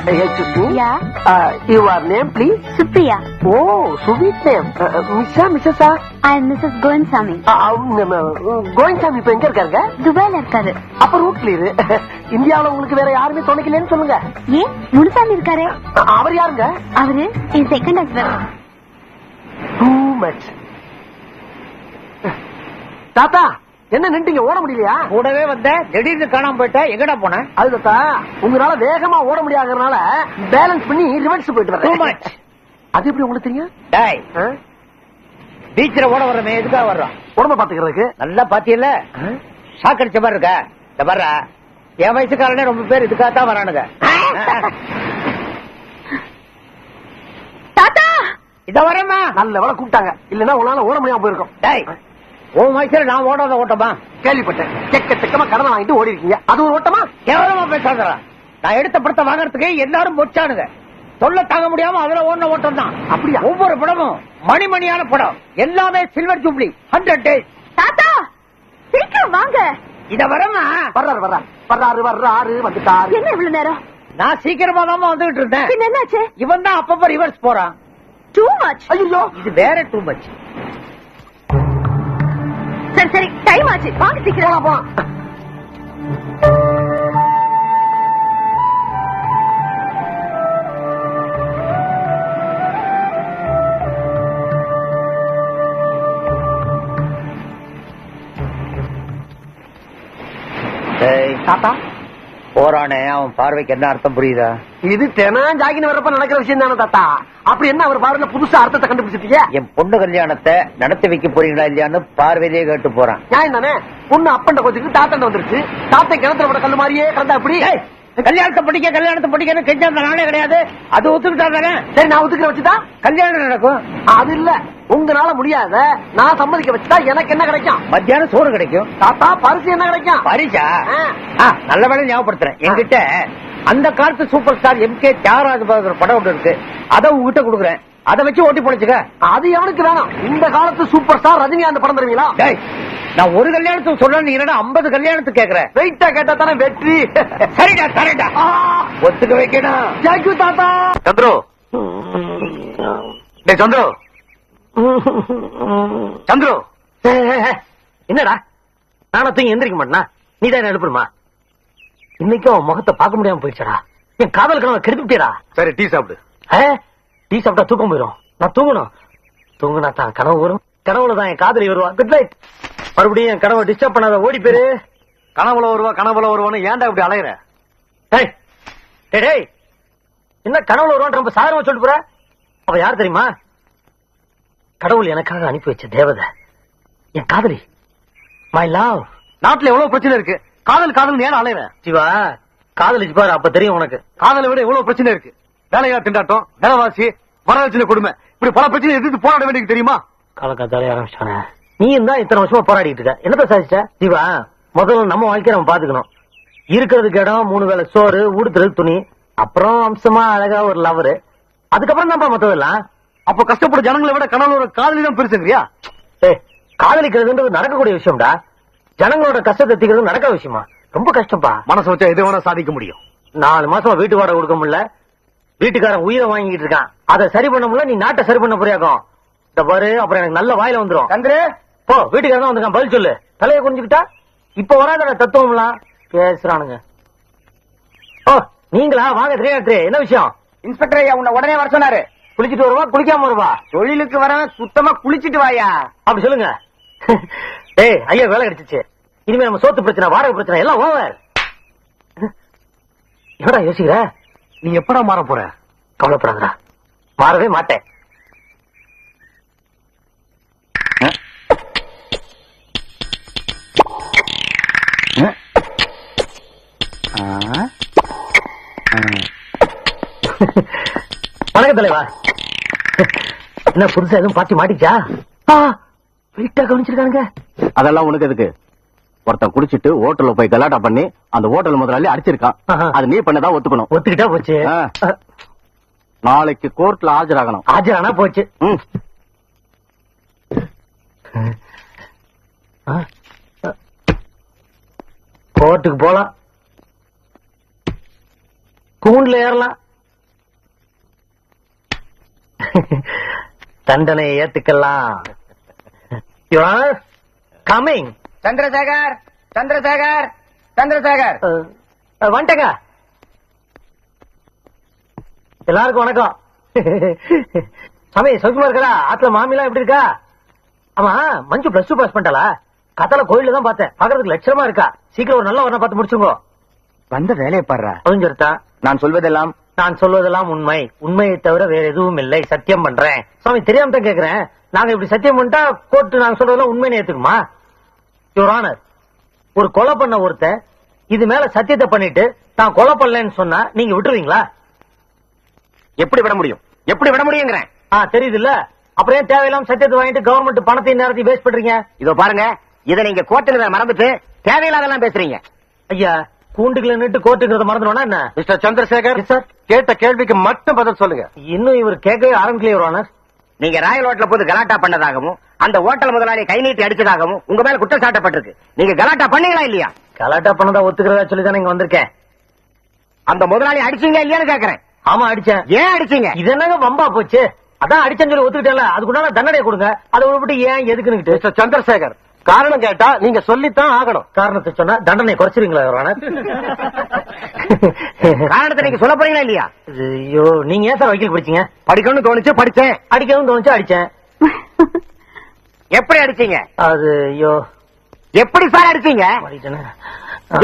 excuse me. Yeah. Your name, please? Supriya. Oh, sweet name. Mrs. I am Mrs. Goinsami. Koyinsami இப்ப எங்க இருக்காருங்க? துபாயில இருக்காரு. அப்ப ரூட் கிளியர். இந்தியாவுல உங்களுக்கு வேற யாருமே துணைக்கலன்னு சொல்லுங்க. ஏன் முனுசாமி இருக்காரு? அவர் யாருங்க? அவரு என் செகண்ட் ஹஸ்பண்ட். Too much. தாத்தா என்ன நின்றுங்க, ஓட முடியலையா? கூடவே வந்த திடீர்னு காணாம போயிட்ட, எங்கடா போன? அது தாத்தா உங்களால வேகமா ஓட முடியாதனால பேலன்ஸ் பண்ணி ரிவர்ஸ் போயிட்டு வரேன். அது எப்படி உங்களுக்கு தெரியும்? டேய், பீச்ல ஓட வர்றமே எதுக்காக வர்றோம்? உடம்ப பாத்துக்கிறதுக்கு. நல்லா பாத்தியல்ல, ஷாக் அடிச்ச மாதிரி இருக்க. இந்த வர்ற என் வயசுக்காரனே ரொம்ப பேர் இதுக்காகத்தான் வரானுங்க. தாத்தா இத வரேம்மா. நல்ல வேலை கூப்பிட்டாங்க, இல்லன்னா உங்களால ஓட முடியாம போயிருக்கும். டேய், உன் வயசுல நான் ஓடாத ஓட்டமா? கேள்விப்பட்டேன், செக்கமா கடனை வாங்கிட்டு ஓடி இருக்கீங்க, அது ஒரு ஓட்டமா? கேவலமா பேசாதடா. நான் எடுத்த படத்தை வாங்கறதுக்கு எல்லாரும் மொச்சானுங்க. சொல்ல தாங்க முடியாம அதுல ஓடின ஓட்டம் தான். அப்படியா? ஒவ்வொரு படமும் மணிமணியான படம், எல்லாமே சில்வர் ஜூப்ளி, 100 days. தாத்தா சீக்கிரம் வாங்க. இத வரமா? வர்றாரு வந்துட்டாரு. என்ன இவ்வளவு நேரம்? நான் சீக்கிரமா தான் வந்துகிட்டு இருந்தேன். பின்ன என்னாச்சு? இவன் தான் அப்பப்ப ரிவர்ஸ் போறான். Too much. ஐயோ, இது வேற டூ மச். சரி சரி, டைம் ஆச்சு, வாங்க சீக்கிரம். போலாம். தாத்தா போறானே, அவன் பார்வைக்கு என்ன அர்த்தம் புரியுதா? இது தினம் ஜாகின்னு வர்றப்ப நடக்கிற விஷயம் தானே தாத்தா. அப்படி என்ன அவர் பார்வையில புதுசா அர்த்தத்தை கண்டுபிடிச்சிட்டீங்க? என் பொண்ணு கல்யாணத்தை நடத்தி வைக்க போறீங்களா இல்லையான்னு பார்வையிலேயே கேட்டு போறான். நியாயம் தானே, பொண்ணு அப்பண்ட கொஞ்சத்துக்கு தாத்தண்ட வந்துருச்சு. தாத்தை கிணத்துல போட கல்லு மாதிரியே கிடந்தா அப்படி. கல்யாணத்தை படிக்கன்னு கெஞ்சாந்த நாளே கிடையாது. அது ஒத்துக்கிட்டா தானே? சரி, நான் ஒத்துக்கிற வச்சுட்டா கல்யாணம் நடக்கும். அது இல்ல, உங்களால முடியாத நான் சம்மதிக்க வச்சுட்டா எனக்கு என்ன கிடைக்கும்? மத்தியானம் சோறு கிடைக்கும். தாத்தா பரிசு என்ன கிடைக்கும்? பரிசா? நல்ல வேலை ஞாபகப்படுத்துறேன். என்கிட்ட அந்த காலத்து சூப்பர் ஸ்டார் MK தியாகராஜ படம் ஒன்று இருக்கு, அதை உங்ககிட்ட கொடுக்குறேன். அதை வச்சு ஓட்டி பொழைச்சுக்க. அது எவனுக்கு வேணும்? இந்த காலத்து சூப்பர் ஸ்டார் ரஜினிகாந்த் படம் தருவீங்களா? நான் ஒரு கல்யாணத்துக்கு சொல்றேன், நீ 50 கல்யாணத்துக்கு கேக்குறேன். வெயிட்டா கேட்டா தானே வெற்றி. சரிடா சரிடா, ஒத்துக்க வைக்கணும். தேங்க்யூ தாத்தா. சந்துரு, சந்துரு, சந்துரு, என்னடா நானும் தூங்கி எந்திரிக்க மாட்டேனா? நீ தான் எழுப்புமா? இன்னைக்கும் அவன் முகத்தை பார்க்க முடியாம போயிடுச்சடா. என் காதல் கனவை கெடுத்துட்டேடா. சரி டீ சாப்பிடு. டீ சாப்பிட்டா தூக்கம் போயிடும். நான் தூங்கணும். தூங்குனா தான் கனவு வரும். கனவுலதான் என் காதலி வருவா. Good night. மறுபடியும் என் கனவை டிஸ்டர்ப் பண்ணாத, ஓடி பேரு. கனவுல வருவான்னு ஏன்டா இப்படி அலையிற? என்ன கனவுல வருவான் ரொம்ப சாதாரணமா சொல்லிட்டு போற? அவ யார் தெரியுமா? கடவுள் எனக்காக அனுப்பி வச்ச தேவதை, என் காதலி, மை லவ். நாட்டுல எவ்வளவு பிரச்சனை இருக்கு, காதல் ஏன் அலையிற? சிவா, காதலிச்சு பாரு, அப்ப தெரியும் உனக்கு. காதலை விட எவ்வளவு பிரச்சனை இருக்கு. வேலையா திண்டாட்டம், நிலவாசி, வரதட்சணை கொடுமை, இப்படி பல பிரச்சனை எதிர்த்து போராட வேண்டியது தெரியுமா? காலக்காத்தாலே ஆரம்பிச்சானே. நீ தான் இத்தனை வருஷமா போராடிட்டு இருக்க, என்னத்த சாதிச்ச? சிவா, முதல்ல நம்ம வாழ்க்கையை நம்ம பாத்துக்கணும். இருக்கிறதுக்கு இடம், 3 வேளை சோறு, உடுத்துறது துணி, அப்புறம் அம்சமா அழகா ஒரு லவரு, அதுக்கப்புறம் தான் மத்ததெல்லாம். அப்ப கஷ்டப்பட ஜனங்களை விட கனவுல காதலி தான் பெருசுங்கிறியா? காதலிக்கிறதுன்றது நடக்கக்கூடிய விஷயம்டா. ஜனங்களோட கஷ்டத்தை தீக்கிறது நடக்கிற விஷயமா? ரொம்ப கஷ்டப்பா. மனசு வச்சா எது வேணா சாதிக்க முடியும். 4 மாசமா வீட்டு வாடகை கொடுக்க முடியல, வீட்டுக்காரன் உயிரை வாங்கிட்டு இருக்கான். அதை சரி பண்ண முடியல, நீ நாட்டை சரி பண்ண புரியாக்கும். இந்த பாரு, அப்புறம் எனக்கு நல்ல வாயில வந்துரும். சந்திர, போ, வீட்டுக்காரன் தான் வந்திருக்கான், பதில் சொல்லு. தலையை குனிஞ்சுக்கிட்டா இப்ப வராத தத்துவம்லாம் பேசுறானுங்க. ஓ, நீங்களா? வாங்க. 3 என்ன விஷயம்? இன்ஸ்பெக்டர் ஐயா உன்னை உடனே வர சொன்னாரு. குளிச்சிட்டு வருவா, குளிக்காம வருவா? தொழிலுக்கு வர சுத்தமா குளிச்சிட்டு வாயா. அப்படி சொல்லுங்க. ஐயா, வேலை கிடைச்சிச்சு. இனிமே நம்ம சோத்து பிரச்சனை, வாடகை பிரச்சனை எல்லாம் ஓவர். என்னடா யோசிக்கிற? நீ எப்படா மாற போற? கவலைப்படாதடா, மாறவே மாட்டேன். வணக்கம் தலைவா. என்ன புதுசா எதுவும் பாட்டி மாட்டிச்சா? வீட்டா கவனிச்சிருக்கானுங்க. அதெல்லாம் உனக்கு எதுக்கு? ஒருத்தன் குடிச்சிட்டு ஹோட்டல்ல போய் கலாட்டா பண்ணி அந்த ஹோட்டல் முதலாளி அடிச்சிருக்கான். அது நீ பண்ணதான் ஒத்துக்கணும். ஒத்துக்கிட்டா போச்சு. நாளைக்கு கோர்ட்ல ஆஜராகணும். ஆஜரானா போச்சு. கோர்ட்டுக்கு போலாம், கூண்டுல ஏறலாம், தண்டனையை ஏத்துக்கலாம். கமிங். சந்திரசேகர் சந்திரசேகர் சந்திரசேகர் வந்துட்டங்க. எல்லாருக்கும் வணக்கம். சாமி சௌக்கியமா இருக்கா? ஆத்துல மாமிலாம் எப்படி இருக்கா? ஆமா, மஞ்சு பிளஸ் 2 பாஸ் பண்ணிட்டாளா? கத்தால கோயில தான் பார்த்தேன். பாக்குறதுக்கு லட்சணமா இருக்கா. சீக்கிரம் ஒரு நல்ல வரணும் பார்த்து முடிச்சுங்க. வந்த வேலையை பாடுறா. புரிஞ்சிருத்தா? நான் சொல்வதெல்லாம் உண்மை. உண்மையை தவிர வேற எதுவும் இல்லை. சத்தியம் பண்றேன். சாமி தெரியாம தான் கேக்குறேன். நாங்க இப்படி சத்தியம் பண்ணிட்டா கோர்ட்டு நாங்க சொல்றதெல்லாம் உண்மையை ஏத்துக்குமா? யுவர் ஆனர், ஒரு கொலை பண்ண ஒருத்த இது மேல சத்தியத்தை பண்ணிட்டு நான் கொலை பண்ணலன்னு சொன்னா நீங்க விட்டுருவீங்களா? எப்படி விட முடியும்? எப்படி விட முடியுங்கிறேன். தெரியுது இல்ல? அப்புறம் ஏன் தேவையில்லாம சத்தியத்தை வாங்கிட்டு கவர்மெண்ட் பணத்தையும் நேரத்தையும் வேஸ்ட் பண்றீங்க? இதோ பாருங்க, இதை நீங்க கோர்ட்டுல மறந்துட்டு தேவையில்லாதெல்லாம் பேசுறீங்க. ஐயா, கூண்டுகளை நிட்டு கோர்ட்டுங்கிறத மறந்துடுவோம்னா என்ன? மிஸ்டர் சந்திரசேகர் சார், கேட்ட கேள்விக்கு மட்டும் பதில் சொல்லுங்க. இன்னும் இவர் கேட்கவே ஆரம்பிக்கலையே யுவர் ஆனர். நீங்க ராயல் ஹோட்டல போது கலாட்டா பண்ணதாகவும் அந்த ஹோட்டல் முதலாளி கை நீட்டி அடிச்சதாகவும் உங்க மேல குற்றம் சாட்டப்பட்டிருக்கு. நீங்க கலாட்டா பண்ணீங்களா இல்லையா? கலாட்டா பண்ணதா ஒத்துக்கிறதா சொல்லி தானே இங்க வந்திருக்கேன். அந்த முதலாளி அடிச்சீங்க இல்லையான்னு கேக்குறேன். ஆமா, அடிச்சேன். ஏன் அடிச்சீங்க? இது என்னங்க வம்பா போச்சு? அதான் அடிச்சேன்னு சொல்லி ஒத்துக்கிட்டேன்ல, அதுக்குண்டான தண்டனை கொடுங்க. அதை விட்டு ஏன் எதுக்குன்னு மிஸ்டர் சந்திரசேகர், காரணம் கேட்டா நீங்க சொல்லித்தான் ஆகணும். காரணத்தை சொன்னா தண்டனை குறைச்சிருவீங்களா யுவர் ஆனர்? காரணத்தை நீங்க சொல்ல போறீங்களா இல்லையா? ஐயோ, நீங்க ஏன் சார் வக்கீல் படிச்சீங்க? படிக்கணும்னு தோணுச்சு, படிச்சேன். அடிக்கணும்னு தோணுச்சு, அடிச்சேன். எப்படி அடிச்சீங்க? அது ஐயோ, எப்படி சார் அடிச்சீங்க? மாறிட்டேனே.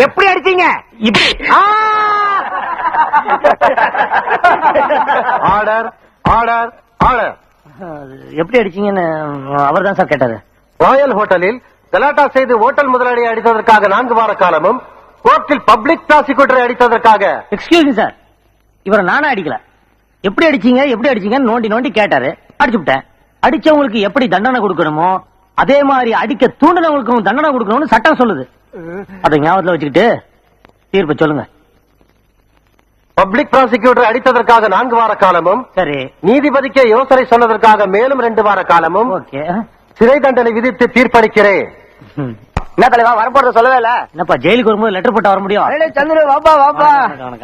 எப்படி அடிச்சீங்க? இப்படி. Order order order. அது எப்படி அடிச்சீங்கன்னு அவர் தான் சார் கேட்டாரு. ராயல் ஹோட்டலில் கலாட்டா செய்து ஹோட்டல் முதலாளியை அடித்ததற்காக 4 வார காலமும், கோர்ட்டில் பப்ளிக் ப்ராசிக்யூட்டரை அடித்ததற்காக. எக்ஸ்கியூஸ் மீ சார், இவரை நானும் அடிக்கல. எப்படி அடிச்சீங்கன்னு நோண்டி நோண்டி கேட்டாரு. அடிச்சு விட்டேன். அடிச்சவங்களுக்கு எப்படி தண்டனை கொடுக்கணுமோ அதே மாதிரி அடிக்க தூண்டினவங்களுக்கும் தண்டனை கொடுக்கணும்னு சட்டம் சொல்லுது. அதை ஞாபகத்துல வச்சுக்கிட்டு தீர்ப்பு சொல்லுங்க. பப்ளிக் ப்ராசிக்யூட்டர் அடித்ததற்காக 4 வார காலமும், சரி, நீதிபதிக்கு யோசனை சொன்னதற்காக மேலும் 2 வார காலமும் ஓகே. சிறை தண்டனை விதித்து தீர்ப்பளிக்கிறேன். என்ன தலைவா வரப்போறத சொல்லவே இல்ல? என்னப்பா ஜெயிலுக்கு வரும்போது லெட்டர் போட்டா வர முடியும்? சந்திர வாப்பா வாப்பா,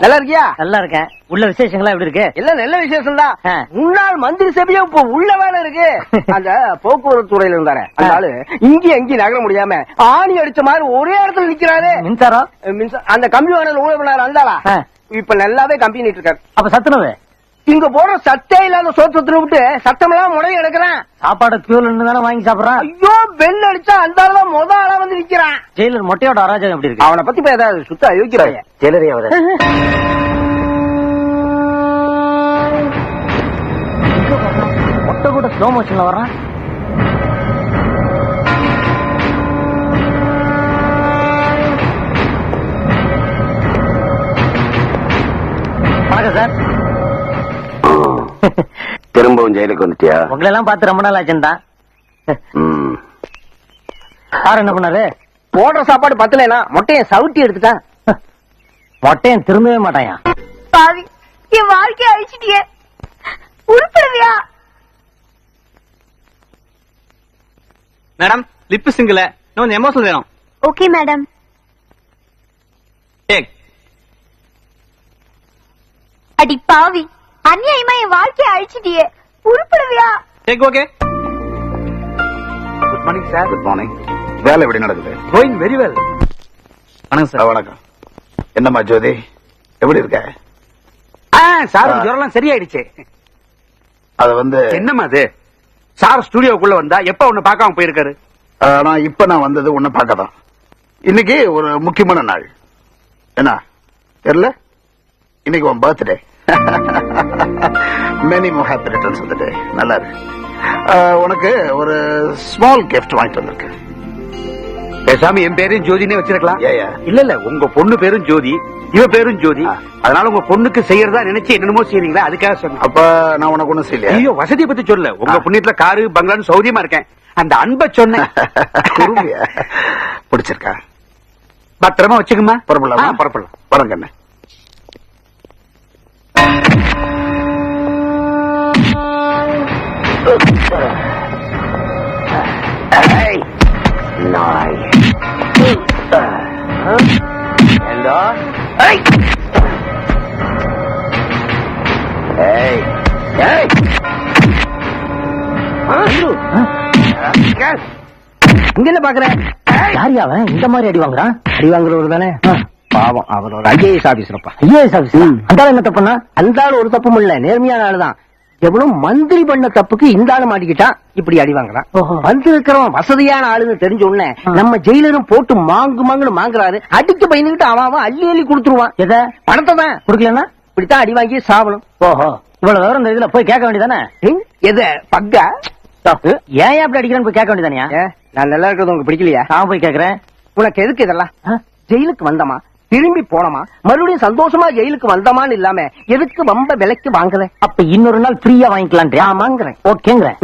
நல்லா இருக்கியா? நல்லா இருக்கேன். உள்ள விசேஷங்களா எப்படி இருக்கு? இல்ல நல்ல விசேஷம் தான். முன்னாள் மந்திரி சபையும் இப்ப உள்ள வேலை இருக்கு. அந்த போக்குவரத்து துறையில இருந்தாரு அந்த ஆளு இங்கேயும் அங்கேயும் நகர முடியாம ஆணி அடிச்ச மாதிரி ஒரே இடத்துல நிக்கிறாரு. மின்சாரம் அந்த கம்பி வானல் ஊழல் பண்ணாரு அந்தாளா இப்ப நல்லாவே கம்பி நீட்டு இருக்காரு. அப்ப சத்துனது இங்க போற சத்தே இல்லாத சோத்து விட்டு சத்தமெல்லாம் முடங்கி எடுக்கிறான். சாப்பாடு கியூல தானே வாங்கி சாப்பிடறான். ஐயோ, பெல் அடிச்சா அந்த ஆளு முத ஆளா வந்து நிக்கிறான். ஜெயிலர் மொட்டையோட அராஜகம் எப்படி இருக்கு? அவனை பத்தி ஏதாவது சுத்த யோசிக்கிறாங்க. ஜெயிலரையாவது மொட்டை கூட ஸ்லோ மோஷன்ல வர்றான். வணக்கம் சார். திரும்பவும் ஜெயிலுக்கு வந்துட்டியா? உங்களை எல்லாம் பார்த்து ரொம்ப நாள் ஆச்சுன்னு தான். சார் என்ன பண்ணாரு? போடுற சாப்பாடு பத்தலைனா மொட்டையை சவுட்டி எடுத்துட்டான். மொட்டையன் திரும்பவே மாட்டாயா? பாவி, என் வாழ்க்கைய அழிச்சிட்டியே. உருப்படுவியா? மேடம், லிப் சிங்கிள் இன்னும் எமோஷனல் வேணும். Okay madam. டேக். அடி பாவி, அநியாயமா என் வாழ்க்கைய அழிச்சிட்டியே. உருப்படுவியா? Take. Okay. Good morning sir. Good morning. வேலை எப்படி நடக்குது? Going very well. வணக்கம் சார். வணக்கம். என்னம்மா ஜோதி, எப்படி இருக்க? சார் ஜுரம் சரியாயிடுச்சு. அது வந்து என்னம்மா அது? சார் ஸ்டுடியோக்குள்ள வந்தா எப்ப ஒண்ணு பார்க்காம போயிருக்காரு? நான் வந்தது உன்னை பார்க்கதான். இன்னைக்கு ஒரு முக்கியமான நாள். என்ன தெரியல? இன்னைக்கு உன் birthday. Many more happy returns of the day. நல்லா இருக்கு. உனக்கு ஒரு ஸ்மால் கிஃப்ட் வாங்கிட்டு வந்திருக்கேன். பேசாம என் பேரும் ஜோதினே வச்சிருக்கலாம். ஏயா? இல்ல உங்க பொண்ணு பேரும் ஜோதி, இவ பேரும் ஜோதி. அதனால உங்க பொண்ணுக்கு செய்யறதா நினைச்சு என்னென்னமோ செய்றீங்களா, அதுக்காக சொன்னேன். அப்ப நான் உனக்கு ஒண்ணும் செய்யலையா? ஐயோ, வசதி பத்தி சொல்ல. உங்க புண்ணியத்துல காரு பங்களான்னு சௌரியமா இருக்கேன். அந்த அன்பை சொன்னேன். குறும்பியா? பிடிச்சிருக்கா? பத்திரமா வச்சுக்குமா. புறப்படலாம். புறப்படலாம். வரங்க என்ன? நாய். Hello? Hey! Hey! Hey! இங்க என்ன பாக்குற? யாரியா அவன் இந்த மாதிரி அடி வாங்குறான்? அடி வாங்குறவர் தானே? பாவம், அவர் ஒரு IAS ஆபீசரப்பா. IAS officer. அந்த ஆளு என்ன தப்புனா? அந்த ஆளு ஒரு தப்பும் இல்ல, நேர்மையான ஆளுதான். எவ்வளவு மந்திரி பண்ண தப்புக்கு இந்த ஆளு மாட்டிக்கிட்டான், இப்படி அடி வாங்குறான். ஓஹோ. வந்து இருக்கிறவன் வசதியான ஆளுன்னு தெரிஞ்ச உடனே நம்ம ஜெயிலரும் போட்டு மாங்குன்னு மாங்குறாரு. அடிக்க பயந்துகிட்டு அவன் அள்ளி அள்ளி கொடுத்துருவான். எதை? பணத்தை தான். குடுக்கலன்னா இப்படித்தான் அடி வாங்கி சாவணும். ஓஹோ, இவ்வளவு விவரம் இந்த இதுல போய் கேட்க வேண்டியதானே? எத பக்கா? ஏன் அப்படி அடிக்கிறேன்னு போய் கேட்க வேண்டியதானியா? நான் நல்லா இருக்கிறது உங்களுக்கு பிடிக்கலையா? நான் போய் கேக்குறேன். உனக்கு எதுக்கு இதெல்லாம்? ஜெயிலுக்கு வந்தமா, திரும்பி போனமா, மறுபடியும் சந்தோஷமா ஜெயிலுக்கு வந்தமான்னு இல்லாம எதுக்கு வம்ப விலைக்கு வாங்கல? அப்ப இன்னொரு நாள் ஃப்ரீயா வாங்கிக்கலாம். வாங்குறேன். ஓகேங்கிறேன்.